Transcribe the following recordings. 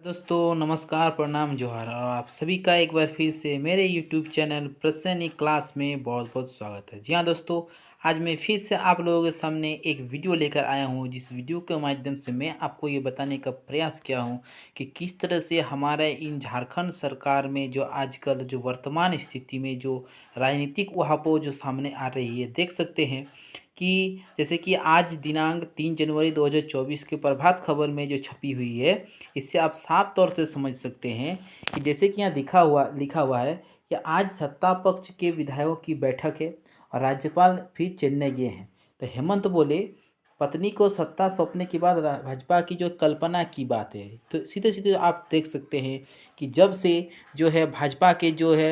दोस्तों नमस्कार, प्रणाम, जोहार और आप सभी का एक बार फिर से मेरे यूट्यूब चैनल प्रसन ई क्लास में बहुत बहुत स्वागत है। जी हाँ दोस्तों, आज मैं फिर से आप लोगों के सामने एक वीडियो लेकर आया हूँ, जिस वीडियो के माध्यम से मैं आपको ये बताने का प्रयास किया हूँ कि किस तरह से हमारे इन झारखंड सरकार में जो आजकल जो वर्तमान स्थिति में जो राजनीतिक उहापोह जो सामने आ रही है, देख सकते हैं कि जैसे कि आज दिनांक 3 जनवरी 2024 के प्रभात खबर में जो छपी हुई है, इससे आप साफ तौर से समझ सकते हैं कि जैसे कि यहाँ लिखा हुआ है कि आज सत्ता पक्ष के विधायकों की बैठक है और राज्यपाल फिर चेन्नई गए हैं। तो हेमंत बोले, पत्नी को सत्ता सौंपने के बाद भाजपा की जो कल्पना की बात है। तो सीधे सीधे आप देख सकते हैं कि जब से जो है भाजपा के जो है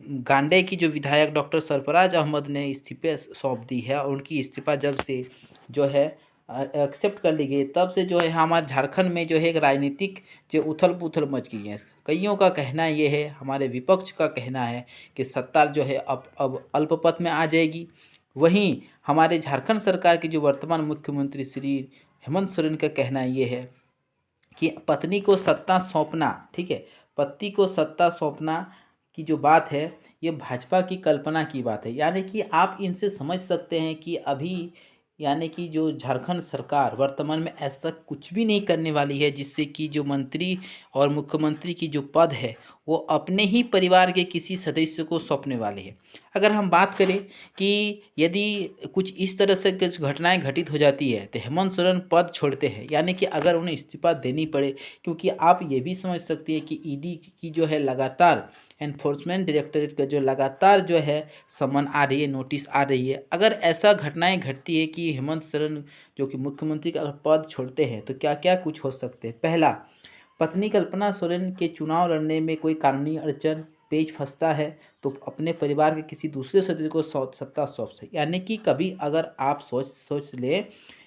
गांडे की जो विधायक डॉक्टर सरफराज अहमद ने इस्तीफे सौंप दी है और उनकी इस्तीफा जब से जो है एक्सेप्ट कर ली गई, तब से जो है हमारे झारखंड में जो है एक राजनीतिक जो उथल पुथल मच गई है। कईयों का कहना ये है, हमारे विपक्ष का कहना है कि सत्ता जो है अब अल्पपथ में आ जाएगी। वहीं हमारे झारखंड सरकार के जो वर्तमान मुख्यमंत्री श्री हेमंत सोरेन का कहना ये है कि पत्नी को सत्ता सौंपना, ठीक है, पति को सत्ता सौंपना की जो बात है, ये भाजपा की कल्पना की बात है। यानी कि आप इनसे समझ सकते हैं कि अभी यानी कि जो झारखंड सरकार वर्तमान में ऐसा कुछ भी नहीं करने वाली है जिससे कि जो मंत्री और मुख्यमंत्री की जो पद है वो अपने ही परिवार के किसी सदस्य को सौंपने वाले हैं। अगर हम बात करें कि यदि कुछ इस तरह से कुछ घटनाएं घटित हो जाती है तो हेमंत सोरेन पद छोड़ते हैं, यानी कि अगर उन्हें इस्तीफा देनी पड़े, क्योंकि आप ये भी समझ सकते हैं कि ईडी की जो है लगातार एनफोर्समेंट डायरेक्टरेट का जो लगातार जो है समन आ रही है, नोटिस आ रही है। अगर ऐसा घटनाएं घटती है कि हेमंत सोरेन जो कि मुख्यमंत्री का पद छोड़ते हैं तो क्या क्या कुछ हो सकते हैं। पहला, पत्नी कल्पना सोरेन के चुनाव लड़ने में कोई कानूनी अड़चन पेच फंसता है तो अपने परिवार के किसी दूसरे सदस्य को सत्ता सौंप सकते। यानी कि कभी अगर आप सोच लें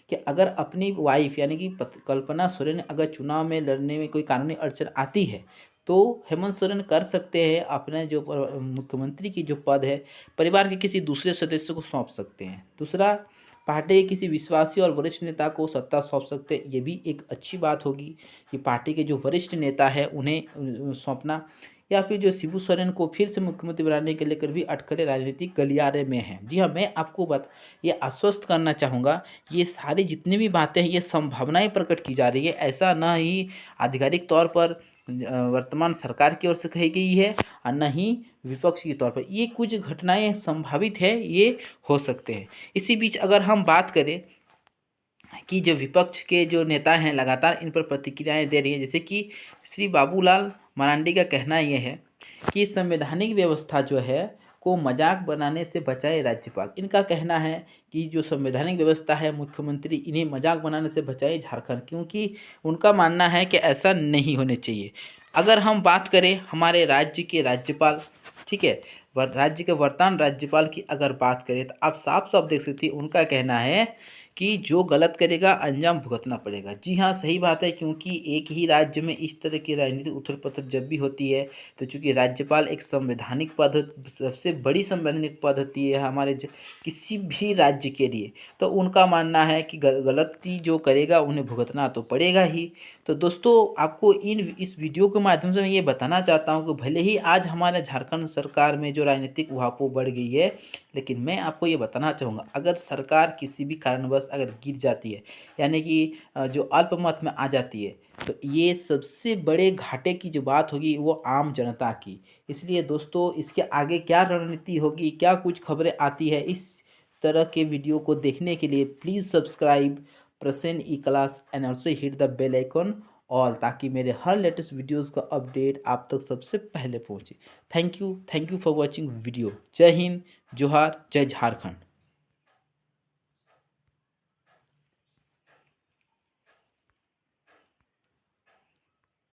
कि अगर अपनी वाइफ यानी कि कल्पना सोरेन अगर चुनाव में लड़ने में कोई कानूनी अड़चन आती है तो हेमंत सोरेन कर सकते हैं अपने जो मुख्यमंत्री की जो पद है परिवार के किसी दूसरे सदस्य को सौंप सकते हैं। दूसरा, पार्टी के किसी विश्वासी और वरिष्ठ नेता को सत्ता सौंप सकते हैं। ये भी एक अच्छी बात होगी कि पार्टी के जो वरिष्ठ नेता है उन्हें सौंपना। या फिर जो शिबू सोरेन को फिर से मुख्यमंत्री बनाने के लेकर भी अटकलें राजनीतिक गलियारे में हैं। जी हाँ, मैं आपको ये आश्वस्त करना चाहूँगा, ये सारी जितनी भी बातें हैं ये संभावनाएं प्रकट की जा रही है, ऐसा ना ही आधिकारिक तौर पर वर्तमान सरकार की ओर से कही गई है और न ही विपक्ष के तौर पर। ये कुछ घटनाएं संभावित है, ये हो सकते हैं। इसी बीच अगर हम बात करें कि जो विपक्ष के जो नेता हैं लगातार इन पर प्रतिक्रियाएं दे रही हैं, जैसे कि श्री बाबूलाल मरांडी का कहना यह है कि संवैधानिक व्यवस्था जो है को मजाक बनाने से बचाए राज्यपाल। इनका कहना है कि जो संवैधानिक व्यवस्था है मुख्यमंत्री इन्हें मजाक बनाने से बचाए झारखंड, क्योंकि उनका मानना है कि ऐसा नहीं होने चाहिए। अगर हम बात करें हमारे राज्य के राज्यपाल, ठीक है, राज्य के वर्तमान राज्यपाल की अगर बात करें तो आप साफ साफ देख सकते हैं उनका कहना है कि जो गलत करेगा अंजाम भुगतना पड़ेगा। जी हाँ, सही बात है, क्योंकि एक ही राज्य में इस तरह की राजनीतिक उथल पुथल जब भी होती है तो चूंकि राज्यपाल एक संवैधानिक पद सबसे बड़ी संवैधानिक पद होती है हमारे किसी भी राज्य के लिए, तो उनका मानना है कि गलती जो करेगा उन्हें भुगतना तो पड़ेगा ही। तो दोस्तों, आपको इस वीडियो के माध्यम से मैं ये बताना चाहता हूँ कि भले ही आज हमारे झारखंड सरकार में जो राजनीतिक उहापोह बढ़ गई है, लेकिन मैं आपको ये बताना चाहूँगा अगर सरकार किसी भी कारणवश अगर गिर जाती है यानी कि जो अल्पमत में आ जाती है तो ये सबसे बड़े घाटे की जो बात होगी वो आम जनता की। इसलिए दोस्तों, इसके आगे क्या रणनीति होगी, क्या कुछ खबरें आती है, इस तरह के वीडियो को देखने के लिए प्लीज़ सब्सक्राइब प्रसन e class and also hit the bell icon all, ताकि मेरे हर लेटेस्ट वीडियोस का अपडेट आप तक सबसे पहले पहुंचे। Thank you for watching video. जय हिंद, जोहार, जय झारखंड।